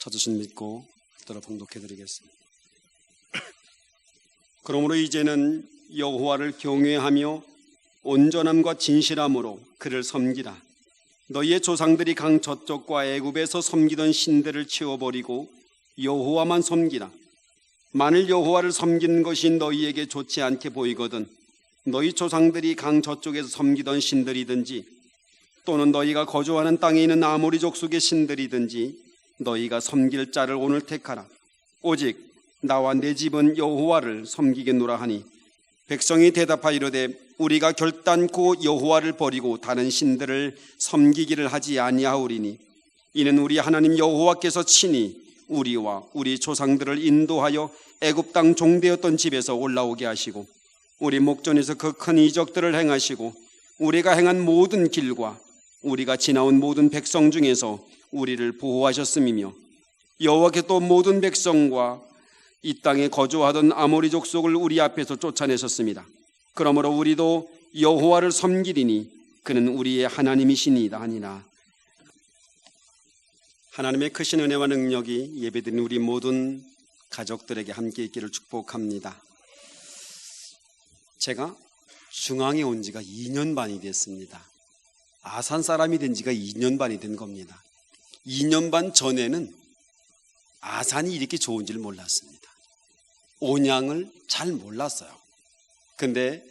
찾으신 믿고 따라 봉독해드리겠습니다. 그러므로 이제는 여호와를 경외하며 온전함과 진실함으로 그를 섬기라. 너희의 조상들이 강 저쪽과 애굽에서 섬기던 신들을 치워버리고 여호와만 섬기라. 만일 여호와를 섬기는 것이 너희에게 좋지 않게 보이거든 너희 조상들이 강 저쪽에서 섬기던 신들이든지 또는 너희가 거주하는 땅에 있는 아모리 족속의 신들이든지 너희가 섬길 자를 오늘 택하라. 오직 나와 내 집은 여호와를 섬기겠노라 하니 백성이 대답하이르되 우리가 결단코 여호와를 버리고 다른 신들을 섬기기를 하지 아니하오리니 이는 우리 하나님 여호와께서 친히 우리와 우리 조상들을 인도하여 애굽 땅 종되었던 집에서 올라오게 하시고 우리 목전에서 그 큰 이적들을 행하시고 우리가 행한 모든 길과 우리가 지나온 모든 백성 중에서 우리를 보호하셨음이며 여호와께 또 모든 백성과 이 땅에 거주하던 아모리 족속을 우리 앞에서 쫓아내셨습니다. 그러므로 우리도 여호와를 섬기리니 그는 우리의 하나님이시니이다 하니라. 하나님의 크신 은혜와 능력이 예배드린 우리 모든 가족들에게 함께 있기를 축복합니다. 제가 중앙에 온 지가 2년 반이 됐습니다. 아산 사람이 된 지가 2년 반이 된 겁니다. 2년 반 전에는 아산이 이렇게 좋은 줄 몰랐습니다. 온양을 잘 몰랐어요. 근데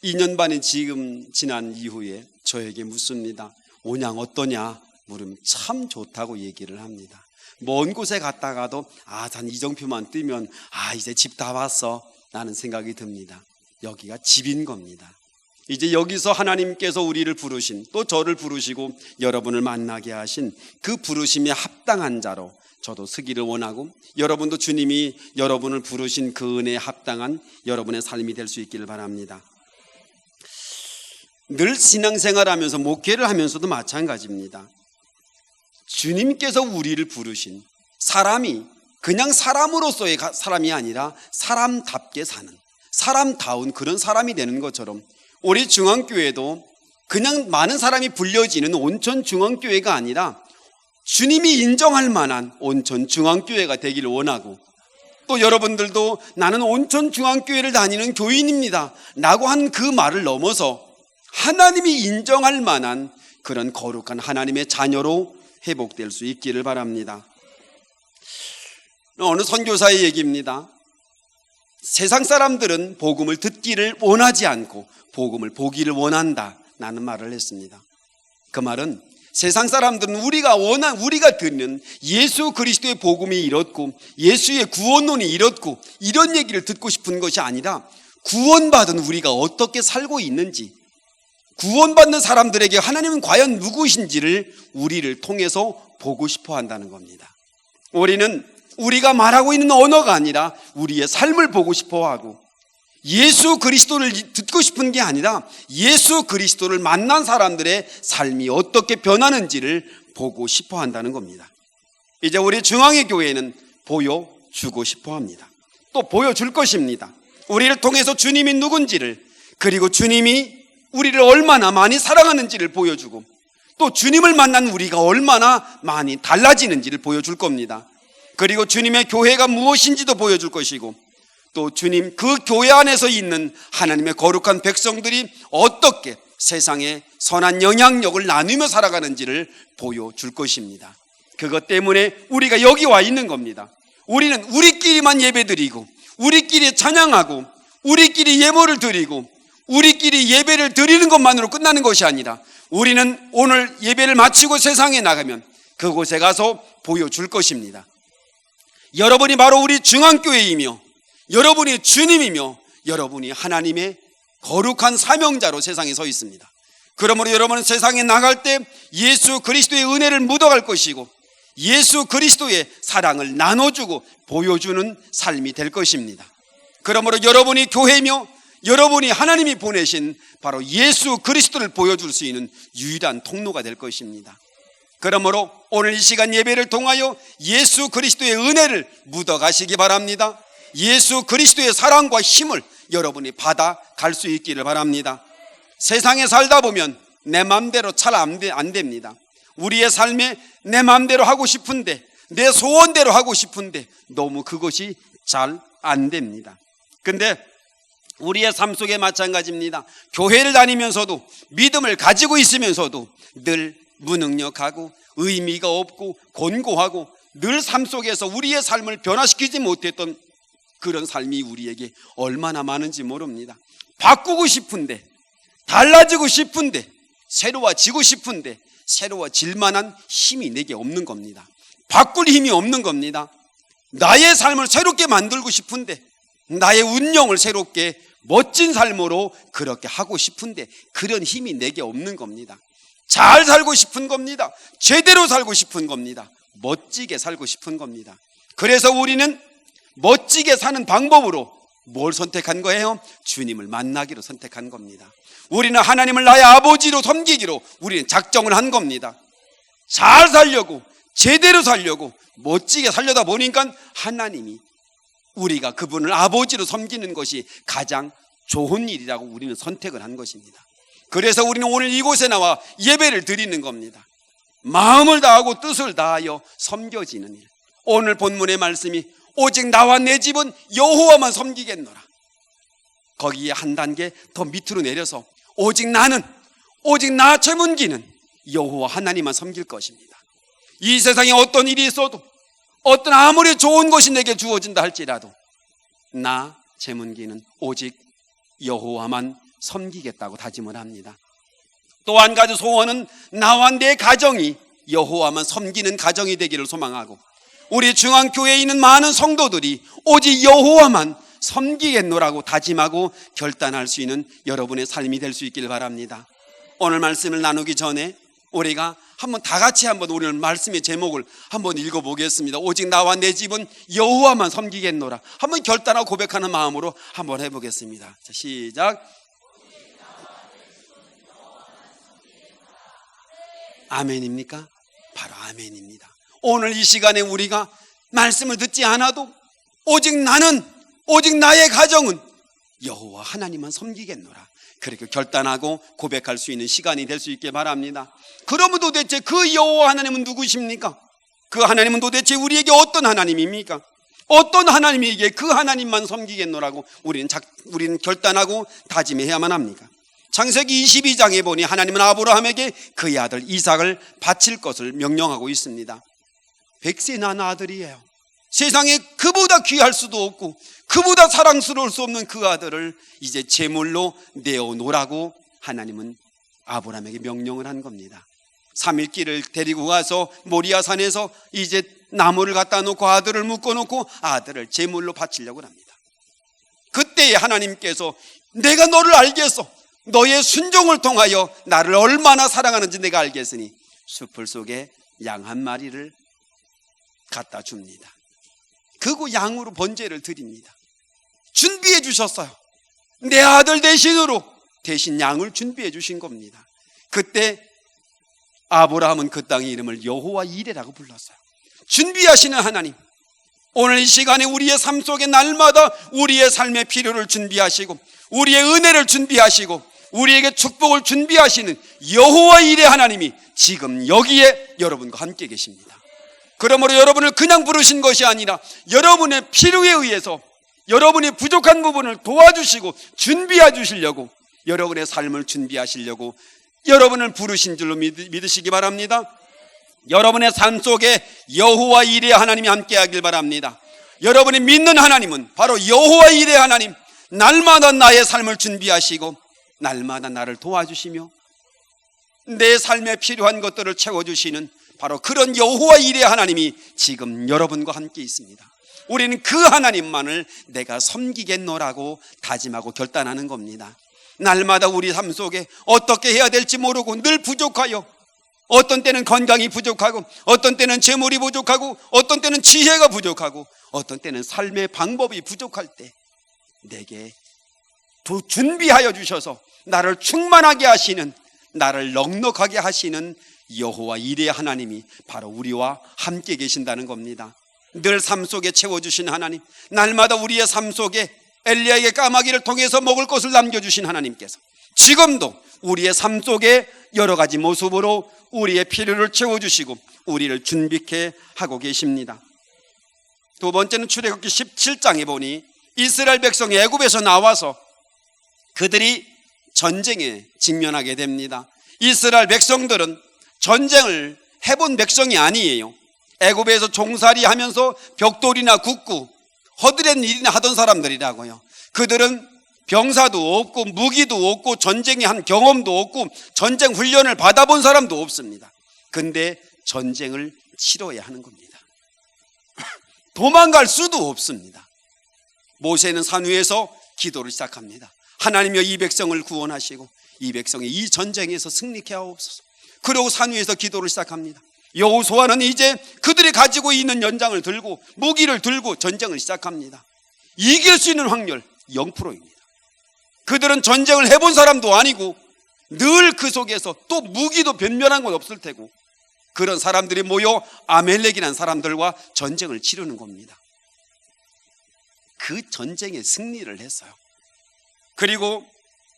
2년 반이 지금 지난 이후에 저에게 묻습니다. 온양 어떠냐? 물으면 참 좋다고 얘기를 합니다. 먼 곳에 갔다가도 아산 이정표만 뜨면 이제 집 다 왔어 라는 생각이 듭니다. 여기가 집인 겁니다. 이제 여기서 하나님께서 우리를 부르신, 또 저를 부르시고 여러분을 만나게 하신 그 부르심에 합당한 자로 저도 서기를 원하고 여러분도 주님이 여러분을 부르신 그 은혜에 합당한 여러분의 삶이 될 수 있기를 바랍니다. 늘 신앙생활하면서 목회를 하면서도 마찬가지입니다. 주님께서 우리를 부르신 사람이 그냥 사람으로서의 사람이 아니라 사람답게 사는, 사람다운 그런 사람이 되는 것처럼 우리 중앙교회도 그냥 많은 사람이 불려지는 온천 중앙교회가 아니라 주님이 인정할 만한 온천 중앙교회가 되기를 원하고, 또 여러분들도 나는 온천 중앙교회를 다니는 교인입니다 라고 한 그 말을 넘어서 하나님이 인정할 만한 그런 거룩한 하나님의 자녀로 회복될 수 있기를 바랍니다. 어느 선교사의 얘기입니다. 세상 사람들은 복음을 듣기를 원하지 않고 복음을 보기를 원한다 라는 말을 했습니다. 그 말은 세상 사람들은 우리가 듣는 예수 그리스도의 복음이 이렇고 예수의 구원론이 이렇고 이런 얘기를 듣고 싶은 것이 아니라 구원받은 우리가 어떻게 살고 있는지, 구원받는 사람들에게 하나님은 과연 누구신지를 우리를 통해서 보고 싶어 한다는 겁니다. 우리는 우리가 말하고 있는 언어가 아니라 우리의 삶을 보고 싶어 하고, 예수 그리스도를 듣고 싶은 게 아니라 예수 그리스도를 만난 사람들의 삶이 어떻게 변하는지를 보고 싶어 한다는 겁니다. 이제 우리 중앙의 교회는 보여주고 싶어 합니다. 또 보여줄 것입니다. 우리를 통해서 주님이 누군지를, 그리고 주님이 우리를 얼마나 많이 사랑하는지를 보여주고, 또 주님을 만난 우리가 얼마나 많이 달라지는지를 보여줄 겁니다. 그리고 주님의 교회가 무엇인지도 보여줄 것이고, 또 주님 그 교회 안에서 있는 하나님의 거룩한 백성들이 어떻게 세상에 선한 영향력을 나누며 살아가는지를 보여줄 것입니다. 그것 때문에 우리가 여기 와 있는 겁니다. 우리는 우리끼리만 예배드리고 우리끼리 찬양하고 우리끼리 예물을 드리고 우리끼리 예배를 드리는 것만으로 끝나는 것이 아니라 우리는 오늘 예배를 마치고 세상에 나가면 그곳에 가서 보여줄 것입니다. 여러분이 바로 우리 중앙교회이며 여러분이 주님이며 여러분이 하나님의 거룩한 사명자로 세상에 서 있습니다. 그러므로 여러분은 세상에 나갈 때 예수 그리스도의 은혜를 묻어갈 것이고 예수 그리스도의 사랑을 나눠주고 보여주는 삶이 될 것입니다. 그러므로 여러분이 교회며 여러분이 하나님이 보내신 바로 예수 그리스도를 보여줄 수 있는 유일한 통로가 될 것입니다. 그러므로 오늘 이 시간 예배를 통하여 예수 그리스도의 은혜를 묻어가시기 바랍니다. 예수 그리스도의 사랑과 힘을 여러분이 받아갈 수 있기를 바랍니다. 세상에 살다 보면 내 마음대로 잘 안 됩니다. 우리의 삶에 내 마음대로 하고 싶은데 내 소원대로 하고 싶은데 너무 그것이 잘 안 됩니다. 근데 우리의 삶 속에 마찬가지입니다. 교회를 다니면서도, 믿음을 가지고 있으면서도 늘 무능력하고 의미가 없고 곤고하고 늘 삶 속에서 우리의 삶을 변화시키지 못했던 그런 삶이 우리에게 얼마나 많은지 모릅니다. 바꾸고 싶은데, 달라지고 싶은데, 새로워지고 싶은데 새로워질 만한 힘이 내게 없는 겁니다. 바꿀 힘이 없는 겁니다. 나의 삶을 새롭게 만들고 싶은데, 나의 운명을 새롭게 멋진 삶으로 그렇게 하고 싶은데 그런 힘이 내게 없는 겁니다. 잘 살고 싶은 겁니다. 제대로 살고 싶은 겁니다. 멋지게 살고 싶은 겁니다. 그래서 우리는 멋지게 사는 방법으로 뭘 선택한 거예요? 주님을 만나기로 선택한 겁니다. 우리는 하나님을 나의 아버지로 섬기기로 우리는 작정을 한 겁니다. 잘 살려고, 제대로 살려고, 멋지게 살려다 보니까 하나님이, 우리가 그분을 아버지로 섬기는 것이 가장 좋은 일이라고 우리는 선택을 한 것입니다. 그래서 우리는 오늘 이곳에 나와 예배를 드리는 겁니다. 마음을 다하고 뜻을 다하여 섬겨지는 일. 오늘 본문의 말씀이 오직 나와 내 집은 여호와만 섬기겠노라. 거기에 한 단계 더 밑으로 내려서 오직 나는, 오직 나 최문기는 여호와 하나님만 섬길 것입니다. 이 세상에 어떤 일이 있어도, 어떤 아무리 좋은 것이 내게 주어진다 할지라도 나 최문기는 오직 여호와만 섬기겠다고 다짐을 합니다. 또 한 가지 소원은 나와 내 가정이 여호와만 섬기는 가정이 되기를 소망하고, 우리 중앙교회에 있는 많은 성도들이 오직 여호와만 섬기겠노라고 다짐하고 결단할 수 있는 여러분의 삶이 될 수 있기를 바랍니다. 오늘 말씀을 나누기 전에 우리가 한번 다 같이 한번 오늘 말씀의 제목을 한번 읽어보겠습니다. 오직 나와 내 집은 여호와만 섬기겠노라. 한번 결단하고 고백하는 마음으로 한번 해보겠습니다. 자, 시작. 아멘입니까? 바로 아멘입니다. 오늘 이 시간에 우리가 말씀을 듣지 않아도 오직 나는, 오직 나의 가정은 여호와 하나님만 섬기겠노라, 그렇게 결단하고 고백할 수 있는 시간이 될 수 있게 바랍니다. 그러면 도대체 그 여호와 하나님은 누구십니까? 그 하나님은 도대체 우리에게 어떤 하나님입니까? 어떤 하나님에게 그 하나님만 섬기겠노라고 우리는 결단하고 다짐해야만 합니까? 창세기 22장에 보니 하나님은 아브라함에게 그의 아들 이삭을 바칠 것을 명령하고 있습니다. 100세 난 아들이에요. 세상에 그보다 귀할 수도 없고 그보다 사랑스러울 수 없는 그 아들을 이제 제물로 내어놓으라고 하나님은 아브라함에게 명령을 한 겁니다. 3일길을 데리고 가서 모리아 산에서 이제 나무를 갖다 놓고 아들을 묶어놓고 아들을 제물로 바치려고 합니다. 그때 하나님께서 내가 너를 알겠어, 너의 순종을 통하여 나를 얼마나 사랑하는지 내가 알겠으니 숲을 속에 양 한 마리를 갖다 줍니다. 그리고 양으로 번제를 드립니다. 준비해 주셨어요. 내 아들 대신으로 대신 양을 준비해 주신 겁니다. 그때 아브라함은 그 땅의 이름을 여호와 이레라고 불렀어요. 준비하시는 하나님, 오늘 이 시간에 우리의 삶 속에 날마다 우리의 삶의 필요를 준비하시고 우리의 은혜를 준비하시고 우리에게 축복을 준비하시는 여호와 이레 하나님이 지금 여기에 여러분과 함께 계십니다. 그러므로 여러분을 그냥 부르신 것이 아니라 여러분의 필요에 의해서 여러분이 부족한 부분을 도와주시고 준비해 주시려고, 여러분의 삶을 준비하시려고 여러분을 부르신 줄로 믿으시기 바랍니다. 여러분의 삶 속에 여호와 이레 하나님이 함께하길 바랍니다. 여러분이 믿는 하나님은 바로 여호와 이레 하나님, 날마다 나의 삶을 준비하시고 날마다 나를 도와주시며 내 삶에 필요한 것들을 채워주시는 바로 그런 여호와 이레 하나님이 지금 여러분과 함께 있습니다. 우리는 그 하나님만을 내가 섬기겠노라고 다짐하고 결단하는 겁니다. 날마다 우리 삶 속에 어떻게 해야 될지 모르고 늘 부족하여, 어떤 때는 건강이 부족하고 어떤 때는 재물이 부족하고 어떤 때는 지혜가 부족하고 어떤 때는 삶의 방법이 부족할 때 내게 준비하여 주셔서 나를 충만하게 하시는, 나를 넉넉하게 하시는 여호와 이레 하나님이 바로 우리와 함께 계신다는 겁니다. 늘 삶 속에 채워주신 하나님, 날마다 우리의 삶 속에 엘리야에게 까마귀를 통해서 먹을 것을 남겨주신 하나님께서 지금도 우리의 삶 속에 여러 가지 모습으로 우리의 필요를 채워주시고 우리를 준비케 하고 계십니다. 두 번째는 출애굽기 17장에 보니 이스라엘 백성이 애굽에서 나와서 그들이 전쟁에 직면하게 됩니다. 이스라엘 백성들은 전쟁을 해본 백성이 아니에요. 애굽에서 종살이 하면서 벽돌이나 굽고 허드렛 일이나 하던 사람들이라고요. 그들은 병사도 없고 무기도 없고 전쟁에 한 경험도 없고 전쟁 훈련을 받아본 사람도 없습니다. 근데 전쟁을 치러야 하는 겁니다. 도망갈 수도 없습니다. 모세는 산 위에서 기도를 시작합니다. 하나님이여 이 백성을 구원하시고 이 백성이 이 전쟁에서 승리케 하옵소서. 그리고 산 위에서 기도를 시작합니다. 여호수아는 이제 그들이 가지고 있는 연장을 들고 무기를 들고 전쟁을 시작합니다. 이길 수 있는 확률 0%입니다. 그들은 전쟁을 해본 사람도 아니고 늘 그 속에서 또 무기도 변변한 건 없을 테고 그런 사람들이 모여 아멜렉이라는 사람들과 전쟁을 치르는 겁니다. 그 전쟁에 승리를 했어요. 그리고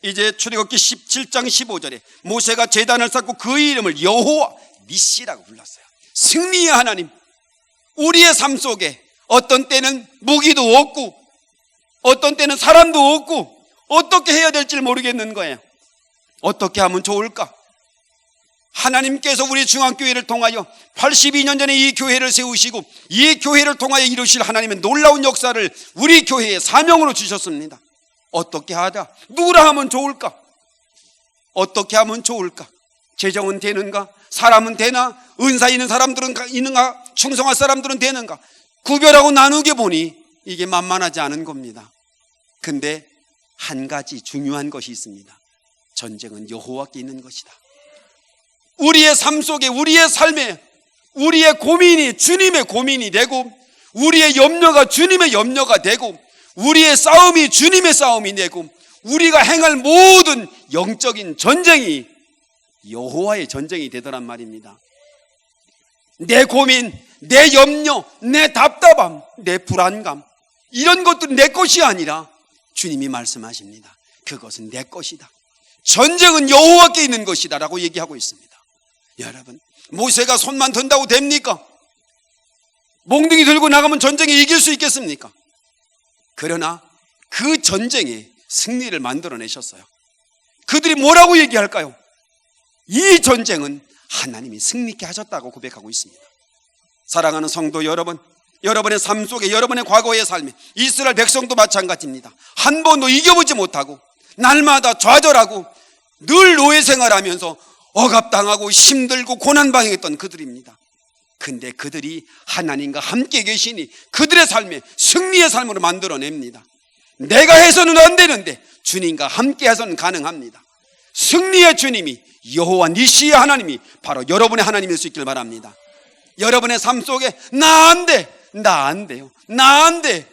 이제 출애굽기 17장 15절에 모세가 제단을 쌓고 그 이름을 여호와 니시라고 불렀어요. 승리의 하나님. 우리의 삶 속에 어떤 때는 무기도 없고 어떤 때는 사람도 없고 어떻게 해야 될지 모르겠는 거예요. 어떻게 하면 좋을까? 하나님께서 우리 중앙교회를 통하여 82년 전에 이 교회를 세우시고 이 교회를 통하여 이루실 하나님의 놀라운 역사를 우리 교회에 사명으로 주셨습니다. 어떻게 하자? 누구라 하면 좋을까? 어떻게 하면 좋을까? 재정은 되는가? 사람은 되나? 은사 있는 사람들은 있는가? 충성할 사람들은 되는가? 구별하고 나누게 보니 이게 만만하지 않은 겁니다. 근데 한 가지 중요한 것이 있습니다. 전쟁은 여호와께 있는 것이다. 우리의 삶 속에 우리의 삶에 우리의 고민이 주님의 고민이 되고 우리의 염려가 주님의 염려가 되고 우리의 싸움이 주님의 싸움이 되고 우리가 행할 모든 영적인 전쟁이 여호와의 전쟁이 되더란 말입니다. 내 고민, 내 염려, 내 답답함, 내 불안감 이런 것들은 내 것이 아니라 주님이 말씀하십니다. 그것은 내 것이다. 전쟁은 여호와께 있는 것이다 라고 얘기하고 있습니다. 여러분, 모세가 손만 든다고 됩니까? 몽둥이 들고 나가면 전쟁에 이길 수 있겠습니까? 그러나 그 전쟁에 승리를 만들어내셨어요. 그들이 뭐라고 얘기할까요? 이 전쟁은 하나님이 승리케 하셨다고 고백하고 있습니다. 사랑하는 성도 여러분, 여러분의 삶 속에 여러분의 과거의 삶에 이스라엘 백성도 마찬가지입니다. 한 번도 이겨보지 못하고 날마다 좌절하고 늘 노예 생활하면서 억압당하고 힘들고 고난당했던 그들입니다. 근데 그들이 하나님과 함께 계시니 그들의 삶에 승리의 삶으로 만들어냅니다. 내가 해서는 안 되는데 주님과 함께 해서는 가능합니다. 승리의 주님이 여호와 니시의 하나님이 바로 여러분의 하나님일 수 있길 바랍니다. 여러분의 삶 속에 나 안 돼, 나 안 돼요, 나 안 돼.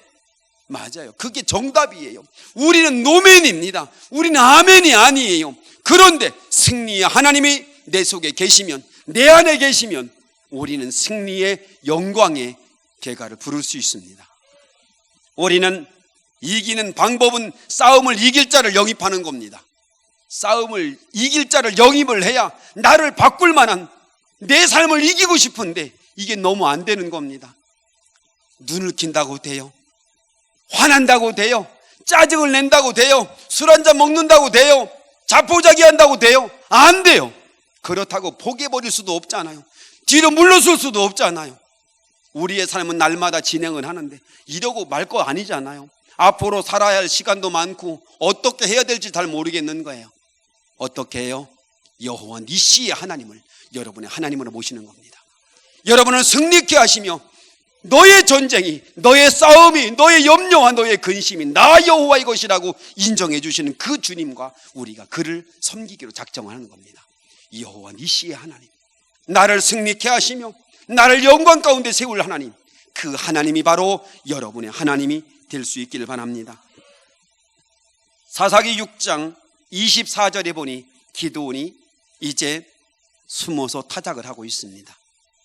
맞아요. 그게 정답이에요. 우리는 노맨입니다. 우리는 아멘이 아니에요. 그런데 승리의 하나님이 내 속에 계시면, 내 안에 계시면 우리는 승리의 영광의 계가를 부를 수 있습니다. 우리는 이기는 방법은 싸움을 이길 자를 영입하는 겁니다. 싸움을 이길 자를 영입을 해야 나를 바꿀 만한 내 삶을 이기고 싶은데 이게 너무 안 되는 겁니다. 눈을 킨다고 돼요? 화난다고 돼요? 짜증을 낸다고 돼요? 술 한잔 먹는다고 돼요? 자포자기 한다고 돼요? 안 돼요. 그렇다고 포기해버릴 수도 없잖아요. 뒤로 물러설 수도 없잖아요. 우리의 삶은 날마다 진행을 하는데 이러고 말 거 아니잖아요. 앞으로 살아야 할 시간도 많고 어떻게 해야 될지 잘 모르겠는 거예요. 어떻게 해요? 여호와 니시의 하나님을 여러분의 하나님으로 모시는 겁니다. 여러분을 승리케 하시며 너의 전쟁이, 너의 싸움이, 너의 염려와 너의 근심이 나 여호와의 것이라고 인정해 주시는 그 주님과 우리가 그를 섬기기로 작정하는 겁니다. 여호와 니시의 하나님, 나를 승리케 하시며 나를 영광 가운데 세울 하나님, 그 하나님이 바로 여러분의 하나님이 될 수 있기를 바랍니다. 사사기 6장 24절에 보니 기드온이 이제 숨어서 타작을 하고 있습니다.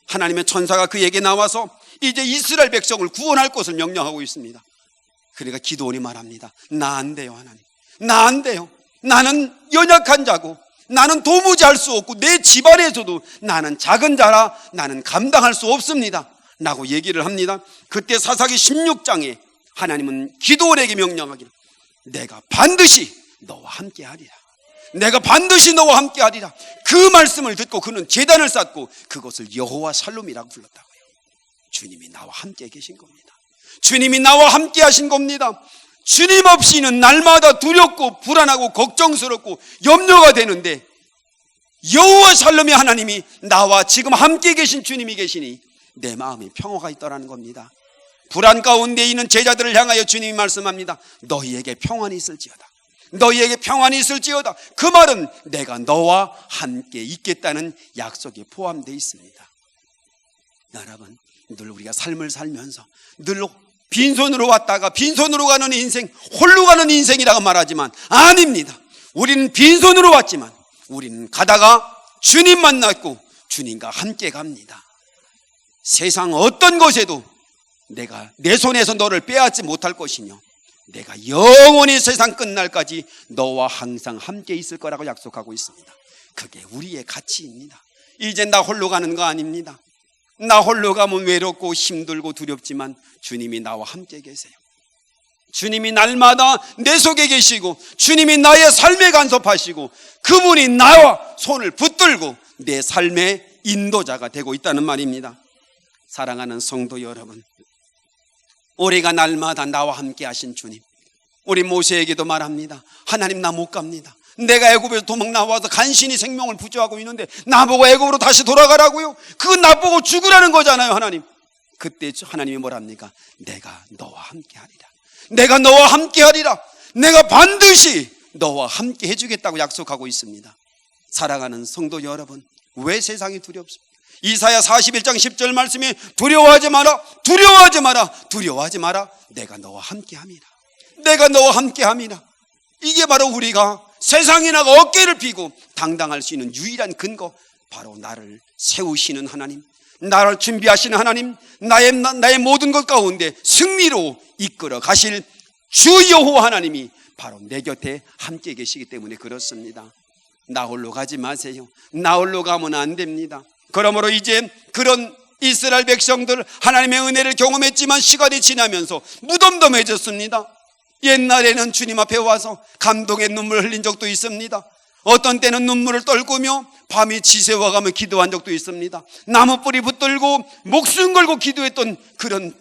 하나님의 천사가 그에게 나와서 이제 이스라엘 백성을 구원할 것을 명령하고 있습니다. 그러니까 기드온이 말합니다. 나 안 돼요, 하나님. 나 안 돼요. 나는 연약한 자고 나는 도무지 할 수 없고 내 집안에서도 나는 작은 자라 나는 감당할 수 없습니다 라고 얘기를 합니다. 그때 사사기 16장에 하나님은 기드온에게 명령하기를 내가 반드시 너와 함께 하리라. 내가 반드시 너와 함께 하리라. 그 말씀을 듣고 그는 제단을 쌓고 그것을 여호와 살룸이라고 불렀다고요. 주님이 나와 함께 계신 겁니다. 주님이 나와 함께 하신 겁니다. 주님 없이는 날마다 두렵고 불안하고 걱정스럽고 염려가 되는데 여호와 살룸의 하나님이 나와 지금 함께 계신 주님이 계시니 내 마음에 평화가 있더라는 겁니다. 불안 가운데 있는 제자들을 향하여 주님이 말씀합니다. 너희에게 평안이 있을지어다. 너희에게 평안이 있을지어다. 그 말은 내가 너와 함께 있겠다는 약속이 포함되어 있습니다. 여러분, 늘 우리가 삶을 살면서 늘 빈손으로 왔다가 빈손으로 가는 인생, 홀로 가는 인생이라고 말하지만 아닙니다. 우리는 빈손으로 왔지만 우리는 가다가 주님 만났고 주님과 함께 갑니다. 세상 어떤 것에도 내가 내 손에서 너를 빼앗지 못할 것이며 내가 영원히 세상 끝날까지 너와 항상 함께 있을 거라고 약속하고 있습니다. 그게 우리의 가치입니다. 이제 나 홀로 가는 거 아닙니다. 나 홀로 가면 외롭고 힘들고 두렵지만 주님이 나와 함께 계세요. 주님이 날마다 내 속에 계시고 주님이 나의 삶에 간섭하시고 그분이 나와 손을 붙들고 내 삶의 인도자가 되고 있다는 말입니다. 사랑하는 성도 여러분, 우리가 날마다 나와 함께 하신 주님, 우리 모세에게도 말합니다. 하나님, 나 못 갑니다. 내가 애굽에서 도망 나와서 간신히 생명을 부조하고 있는데 나보고 애굽으로 다시 돌아가라고요? 그건 나보고 죽으라는 거잖아요. 하나님. 그때 하나님이 뭐랍니까? 내가 너와 함께 하리라. 내가 너와 함께 하리라. 내가 반드시 너와 함께 해주겠다고 약속하고 있습니다. 사랑하는 성도 여러분, 왜 세상이 두렵습니까? 이사야 41장 10절 말씀에 두려워하지 마라, 두려워하지 마라, 두려워하지 마라. 내가 너와 함께 함이라. 내가 너와 함께 함이라. 이게 바로 우리가 세상이나 어깨를 펴고 당당할 수 있는 유일한 근거, 바로 나를 세우시는 하나님, 나를 준비하시는 하나님, 나의 모든 것 가운데 승리로 이끌어 가실 주 여호와 하나님이 바로 내 곁에 함께 계시기 때문에 그렇습니다. 나 홀로 가지 마세요. 나 홀로 가면 안 됩니다. 그러므로 이제 그런 이스라엘 백성들 하나님의 은혜를 경험했지만 시간이 지나면서 무덤덤해졌습니다. 옛날에는 주님 앞에 와서 감동의 눈물을 흘린 적도 있습니다. 어떤 때는 눈물을 떨구며 밤이 지새워가며 기도한 적도 있습니다. 나무 뿌리 붙들고 목숨 걸고 기도했던, 그런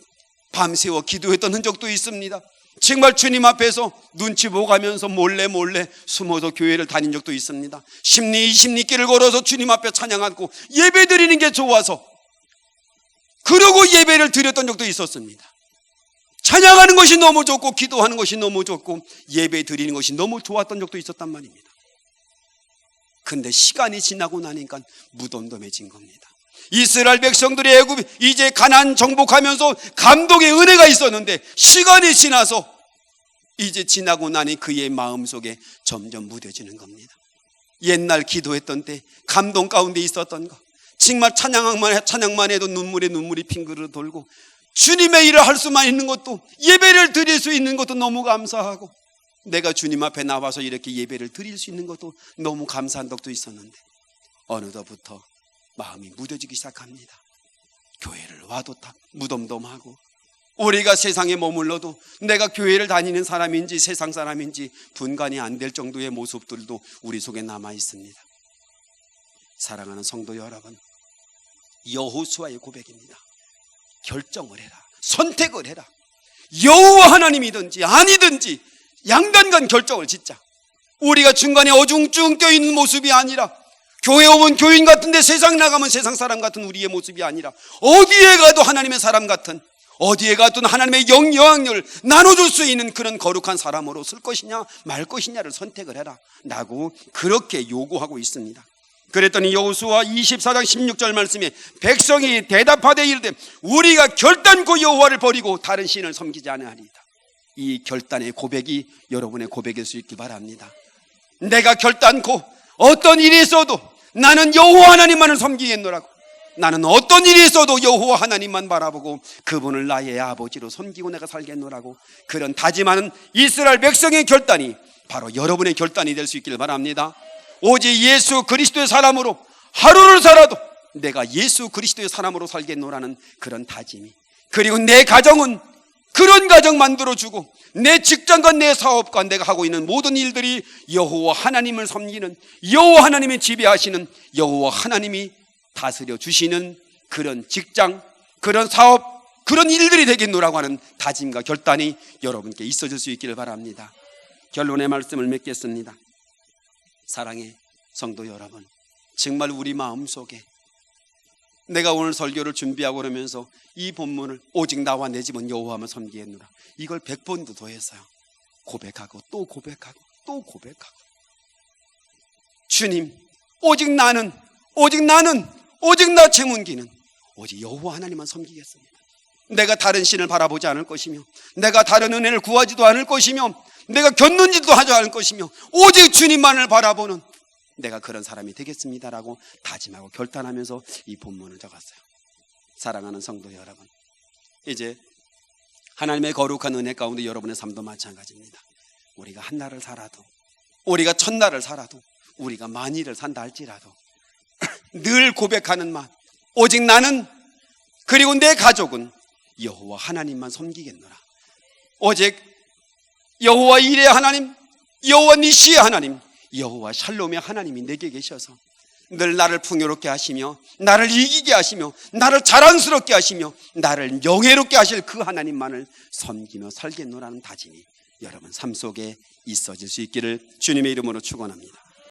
밤새워 기도했던 흔적도 있습니다. 정말 주님 앞에서 눈치 보고 가면서 몰래 숨어서 교회를 다닌 적도 있습니다. 10리 20리 길을 걸어서 주님 앞에 찬양하고 예배 드리는 게 좋아서 그러고 예배를 드렸던 적도 있었습니다. 찬양하는 것이 너무 좋고 기도하는 것이 너무 좋고 예배 드리는 것이 너무 좋았던 적도 있었단 말입니다. 근데 시간이 지나고 나니까 무덤덤해진 겁니다. 이스라엘 백성들이 애굽 이제 가나안 정복하면서 감동의 은혜가 있었는데 시간이 지나서 이제 지나고 나니 그의 마음속에 점점 무뎌지는 겁니다. 옛날 기도했던 때 감동 가운데 있었던 것, 정말 찬양만 해도 눈물이 핑그르 돌고 주님의 일을 할 수만 있는 것도, 예배를 드릴 수 있는 것도 너무 감사하고 내가 주님 앞에 나와서 이렇게 예배를 드릴 수 있는 것도 너무 감사한 적도 있었는데 어느덧부터 마음이 무뎌지기 시작합니다. 교회를 와도 다 무덤덤하고 우리가 세상에 머물러도 내가 교회를 다니는 사람인지 세상 사람인지 분간이 안 될 정도의 모습들도 우리 속에 남아 있습니다. 사랑하는 성도 여러분, 여호수아의 고백입니다. 결정을 해라, 선택을 해라. 여호와 하나님이든지 아니든지 양단간 결정을 짓자. 우리가 중간에 어중쭉 껴있는 모습이 아니라, 교회 오면 교인 같은데 세상 나가면 세상 사람 같은 우리의 모습이 아니라 어디에 가도 하나님의 사람 같은, 어디에 가도 하나님의 영향력을 나눠줄 수 있는 그런 거룩한 사람으로 쓸 것이냐 말 것이냐를 선택을 해라 라고 그렇게 요구하고 있습니다. 그랬더니 여호수아 24장 16절 말씀에 백성이 대답하되 이르되 우리가 결단코 여호와를 버리고 다른 신을 섬기지 아니하리이다. 이 결단의 고백이 여러분의 고백일 수 있길 바랍니다. 내가 결단코 어떤 일이 있어도 나는 여호와 하나님만을 섬기겠노라고, 나는 어떤 일이 있어도 여호와 하나님만 바라보고 그분을 나의 아버지로 섬기고 내가 살겠노라고, 그런 다짐하는 이스라엘 백성의 결단이 바로 여러분의 결단이 될 수 있길 바랍니다. 오직 예수 그리스도의 사람으로 하루를 살아도 내가 예수 그리스도의 사람으로 살겠노라는 그런 다짐이, 그리고 내 가정은 그런 가정 만들어주고 내 직장과 내 사업과 내가 하고 있는 모든 일들이 여호와 하나님을 섬기는, 여호와 하나님이 지배하시는, 여호와 하나님이 다스려 주시는 그런 직장, 그런 사업, 그런 일들이 되겠노라고 하는 다짐과 결단이 여러분께 있어질 수 있기를 바랍니다. 결론의 말씀을 맺겠습니다. 사랑의 성도 여러분, 정말 우리 마음속에 내가 오늘 설교를 준비하고 그러면서 이 본문을 오직 나와 내 집은 여호와만 섬기겠노라, 이걸 100번도 더 했어요. 고백하고 또 고백하고 또 고백하고, 주님, 오직 나는 오직 나 최문기는 오직 여호와 하나님만 섬기겠습니다. 내가 다른 신을 바라보지 않을 것이며, 내가 다른 은혜를 구하지도 않을 것이며, 내가 겪는지도 하지 않을 것이며, 오직 주님만을 바라보는 내가 그런 사람이 되겠습니다라고 다짐하고 결단하면서 이 본문을 적었어요. 사랑하는 성도 여러분, 이제 하나님의 거룩한 은혜 가운데 여러분의 삶도 마찬가지입니다. 우리가 한 날을 살아도, 우리가 천날을 살아도, 우리가 만일을 산다 할지라도 늘 고백하는 말, 오직 나는 그리고 내 가족은 여호와 하나님만 섬기겠노라. 오직 여호와 이레의 하나님, 여호와 니시의 하나님, 여호와 샬롬의 하나님이 내게 계셔서 늘 나를 풍요롭게 하시며, 나를 이기게 하시며, 나를 자랑스럽게 하시며, 나를 영예롭게 하실 그 하나님만을 섬기며 살겠노라는 다짐이 여러분 삶 속에 있어질 수 있기를 주님의 이름으로 축원합니다.